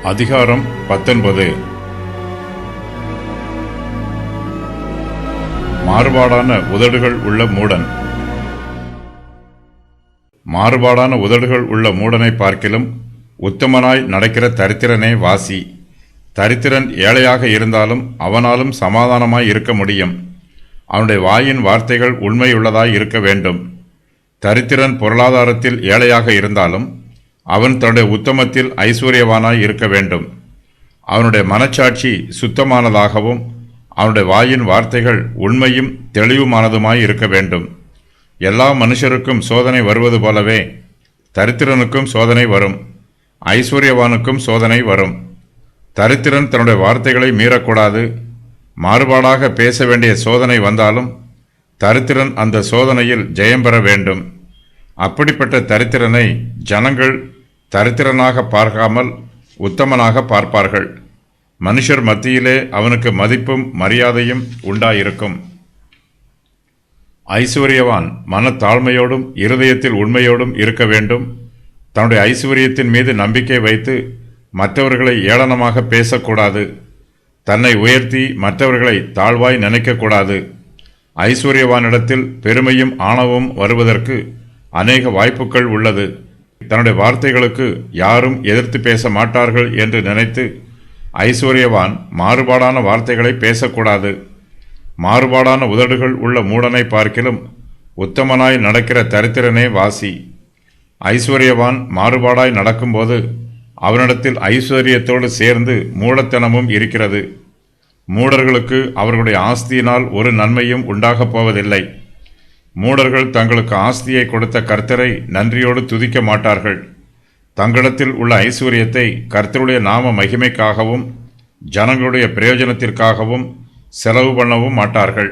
அதிகாரம் 19. மாறுபாடான உதடுகள் உள்ள மூடன். மாறுபாடான உதடுகள் உள்ள மூடனை பார்க்கிலும் உத்தமனாய் நடக்கிற தரித்திரனே வாசி. தரித்திரன் ஏழையாக இருந்தாலும் அவனாலும் சமாதானமாய் இருக்க முடியும். அவனுடைய வாயின் வார்த்தைகள் உண்மையுள்ளதாய் இருக்க வேண்டும். தரித்திரன் பொருளாதாரத்தில் ஏழையாக இருந்தாலும் அவன் தன்னுடைய உத்தமத்தில் ஐஸ்வர்யவானாய் இருக்க வேண்டும். அவனுடைய மனச்சாட்சி சுத்தமானதாகவும் அவனுடைய வாயின் வார்த்தைகள் உண்மையும் தெளிவுமானதுமாய் இருக்க வேண்டும். எல்லா மனுஷருக்கும் சோதனை வருவது போலவே தரித்திரனுக்கும் சோதனை வரும், ஐஸ்வர்யவானுக்கும் சோதனை வரும். தரித்திரன் தன்னுடைய வார்த்தைகளை மீறக்கூடாது. மாறுபாடாக பேச வேண்டிய சோதனை வந்தாலும் தரித்திரன் அந்த சோதனையில் ஜெயம் பெற வேண்டும். அப்படிப்பட்ட தரித்திரனை ஜனங்கள் தரித்திரனாக பார்க்காமல் உத்தமனாக பார்ப்பார்கள். மனுஷர் மத்தியிலே அவனுக்கு மதிப்பும் மரியாதையும் உண்டாயிருக்கும். ஐஸ்வர்யவான் மனத்தாழ்மையோடும் இருதயத்தில் உண்மையோடும் இருக்க வேண்டும். தன்னுடைய ஐஸ்வர்யத்தின் மீது நம்பிக்கை வைத்து மற்றவர்களை ஏளனமாக பேசக்கூடாது. தன்னை உயர்த்தி மற்றவர்களை தாழ்வாய் நினைக்கக்கூடாது. ஐஸ்வர்யவானிடத்தில் பெருமையும் ஆணவமும் வருவதற்கு அநேக வாய்ப்புகள் உள்ளது. தன்னுடைய வார்த்தைகளுக்கு யாரும் எதிர்த்து பேச மாட்டார்கள் என்று நினைத்து ஐஸ்வர்யவான் மாறுபாடான வார்த்தைகளை பேசக்கூடாது. மாறுபாடான உதடுகள் உள்ள மூடனை பார்க்கிலும் உத்தமனாய் நடக்கிற தரித்திரனே வாசி. ஐஸ்வர்யவான் மாறுபாடாய் நடக்கும்போது அவனிடத்தில் ஐஸ்வர்யத்தோடு சேர்ந்து மூடத்தனமும் இருக்கிறது. மூடர்களுக்கு அவர்களுடைய ஆஸ்தியினால் ஒரு நன்மையும் உண்டாகப் போவதில்லை. மூடர்கள் தங்களுக்கு ஆஸ்தியை கொடுத்த கர்த்தரை நன்றியோடு துதிக்க மாட்டார்கள். தங்களிடத்தில் உள்ள ஐஸ்வர்யத்தை கர்த்தருடைய நாம மகிமைக்காகவும் ஜனங்களுடைய பிரயோஜனத்திற்காகவும் செலவு பண்ணவும் மாட்டார்கள்.